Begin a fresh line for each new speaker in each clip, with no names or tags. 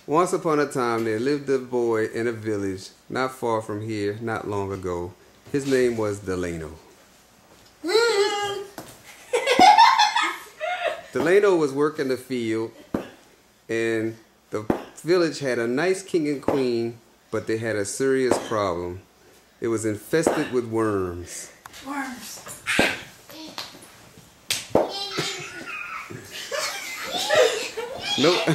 Once upon a time there lived a boy in a village not far from here, not long ago. His name was Delano. Delano was working the field, and the village had a nice king and queen, but they had a serious problem. It was infested with worms.
Worms.
Nope.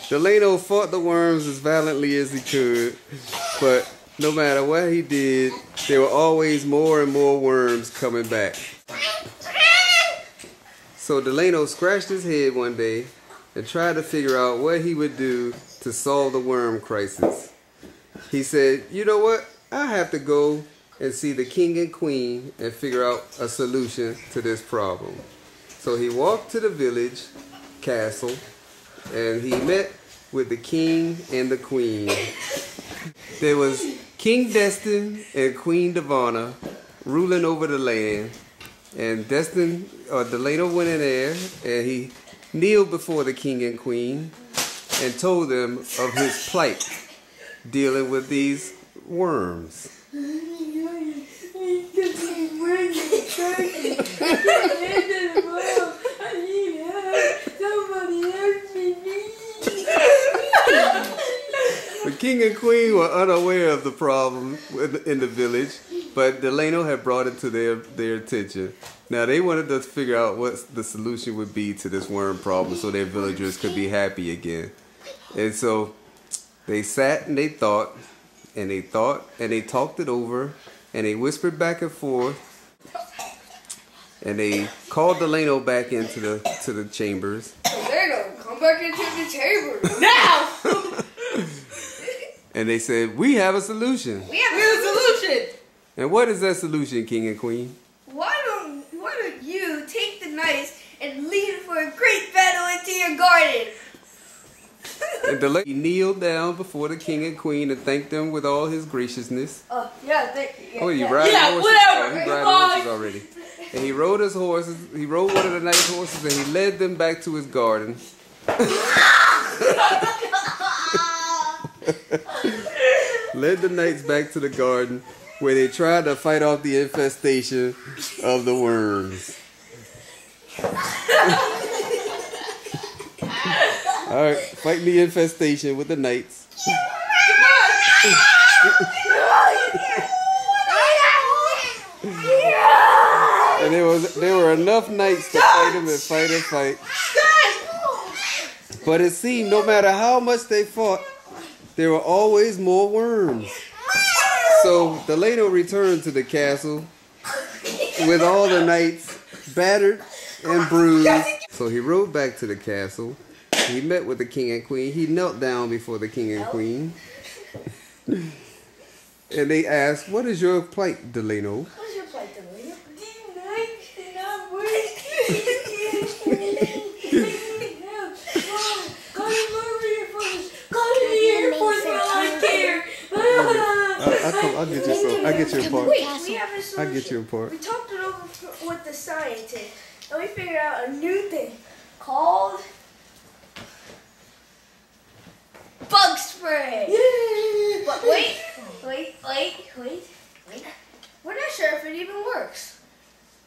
Delano fought the worms as valiantly as he could, but no matter what he did, there were always more and more worms coming back. So Delano scratched his head one day and tried to figure out what he would do to solve the worm crisis. He said, you know what? I have to go and see the king and queen and figure out a solution to this problem. So he walked to the village castle and he met with the king and the queen. There was King Destin and Queen Divana ruling over the land, and Delano went in there and he kneeled before the king and queen and told them of his plight dealing with these worms. The king and queen were unaware of the problem in the village, but Delano had brought it to their attention. Now they wanted to figure out what the solution would be to this worm problem so their villagers could be happy again. And so they sat and they thought, and they thought, and they talked it over, and they whispered back and forth, and they called Delano back into the chambers.
Delano, come back into the chambers now!
And they said, we have a solution.
We have a solution!
And what is that solution, king and queen?
Why don't you take the knights and lead for a great battle into your garden?
And Delano kneeled down before the king and queen and thanked them with all his graciousness.
Yeah, thank you.
Oh, you ride horses?
Whatever.
Oh, he ride horses already. And he rode his horses. He rode one of the nice horses and he led them back to his garden. Led the knights back to the garden where they tried to fight off the infestation of the worms. Alright, fighting the infestation with the knights. And there were enough knights to fight him and fight and fight. But it seemed no matter how much they fought, there were always more worms. So Delano returned to the castle with all the knights battered and bruised. So he rode back to the castle. He met with the king and queen. He knelt down before the king and queen. And they asked, what is your plight, Delano?
What is your plight, Delano?
The knights did not work.
I'll get you some. I'll get you a part.
We have a solution.
I'll get you a part.
We talked it over with the scientists, and we figured out a new thing called bug spray. But wait. We're not sure if it even works.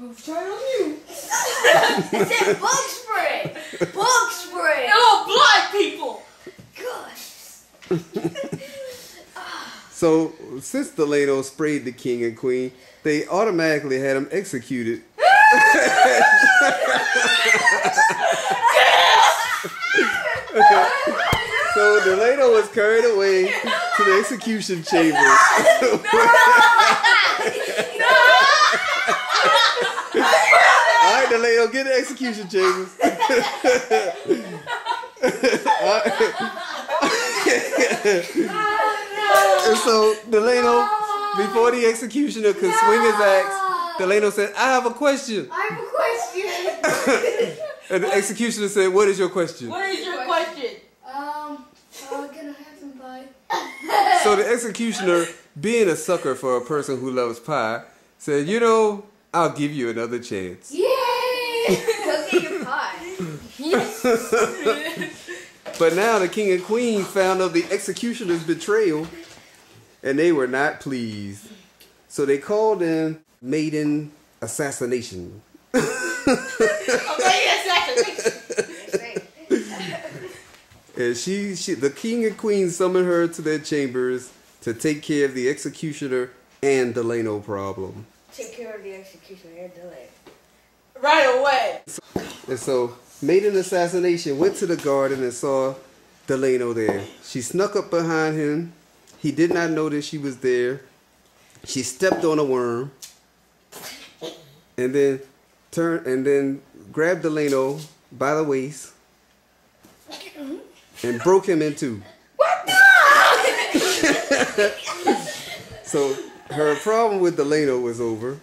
I've tried on you.
It said bug spray. Bug spray.
Oh, blind people.
Gosh.
So, since Delano sprayed the king and queen, they automatically had him executed. So Delano was carried away to the execution chamber. Alright, Delano, get the execution chamber. And so Delano, before the executioner could swing his axe, Delano said, I have a question.
I have a question.
And the executioner said, what is your question?
What is your question?
Can I have some pie?
So the executioner, being a sucker for a person who loves pie, said, you know, I'll give you another chance.
Yay! Go get your pie.
Yes.
But now the king and queen found of the executioner's betrayal, and they were not pleased. So they called in maiden assassination. And the king and queen summoned her to their chambers to take care of the executioner and Delano problem.
Take care of the executioner and Delano.
Right away.
And so maiden assassination went to the garden and saw Delano there. She snuck up behind him. He did not notice she was there. She stepped on a worm and then grabbed Delano by the waist and broke him in two.
What the?
So her problem with Delano was over.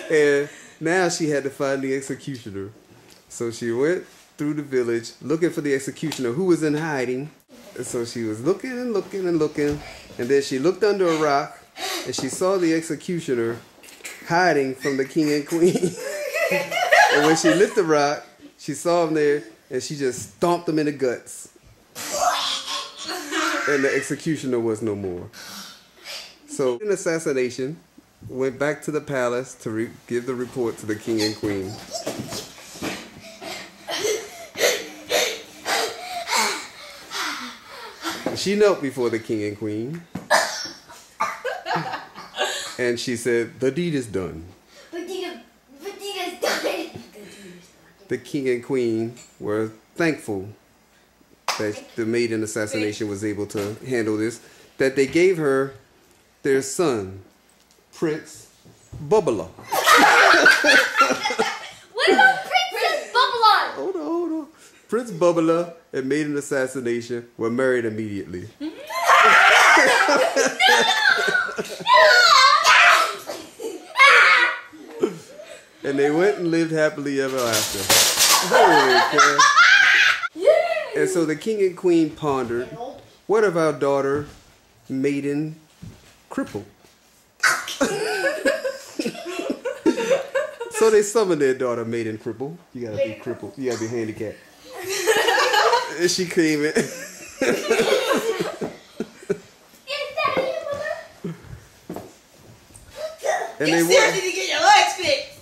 And now she had to find the executioner. So she went through the village looking for the executioner who was in hiding. And so she was looking and looking and looking. And then she looked under a rock and she saw the executioner hiding from the king and queen. And when she lifted the rock, she saw him there and she just stomped him in the guts. And the executioner was no more. So an assassination went back to the palace to give the report to the king and queen. She knelt before the king and queen. And she said, "The deed is done."
The deed is done.
The king and queen were thankful that the maiden assassination was able to handle this, that they gave her their son, Prince Bubbler.
What about Princess Bubbler?
Hold on. Prince Bubbler and maiden assassination were married immediately. And they went and lived happily ever after. Holy cow. And so the king and queen pondered, what of our daughter, maiden cripple? So they summoned their daughter, maiden cripple. You gotta be crippled. You gotta be handicapped. And she came in. And they
seriously to get your legs fixed.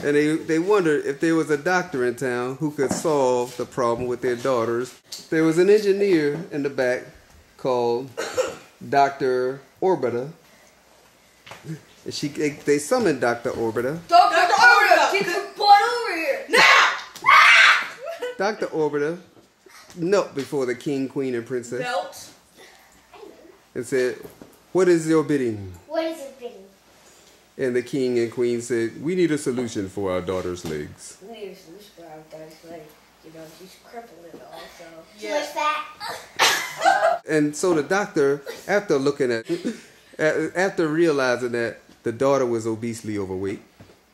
And they wondered if there was a doctor in town who could solve the problem with their daughters. There was an engineer in the back called Dr. Orbiter. And they summoned Dr. Orbiter.
Dr. Orbiter,
get your butt over here.
now!
Dr. Orbiter knelt before the king, queen, and princess
Belt.
and said, "What is your bidding?"
What is it bidding?
And the king and queen said, "We need a solution for our daughter's legs."
We need a solution for our daughter's leg. You know, she's crippled and all, so.
Yeah.
What's that?
And so the doctor, after realizing that the daughter was obesely overweight,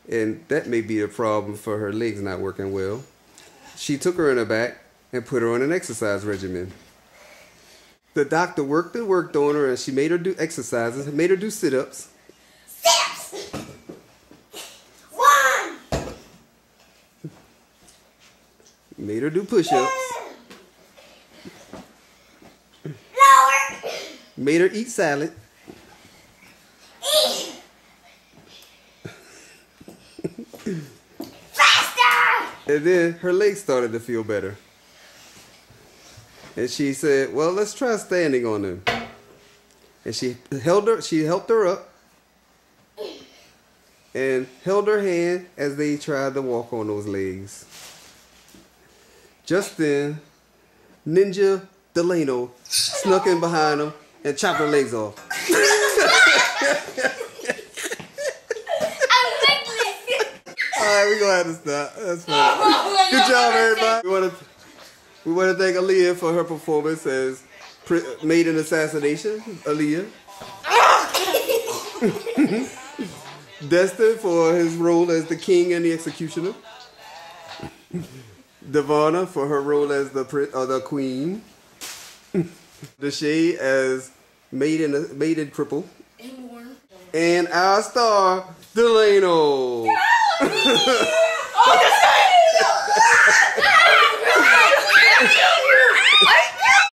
and that may be a problem for her legs not working well, she took her in the back and put her on an exercise regimen. The doctor worked on her, and she made her do exercises, made her do sit-ups.
Steps! 1!
Made her do push-ups.
Lower!
Made her eat salad.
Eat! Faster!
And then her legs started to feel better. And she said, "Well, let's try standing on them." And she helped her up and held her hand as they tried to walk on those legs. Just then, Ninja Delano snuck in behind them and chopped her legs off. Alright, we're gonna have to stop. That's fine. Good job, everybody. We want to thank Aaliyah for her performance as maiden assassination. Aaliyah. Destin for his role as the king and the executioner. Devana for her role as the queen. Deshay as maiden cripple. And our star, Delano.
Oh,
I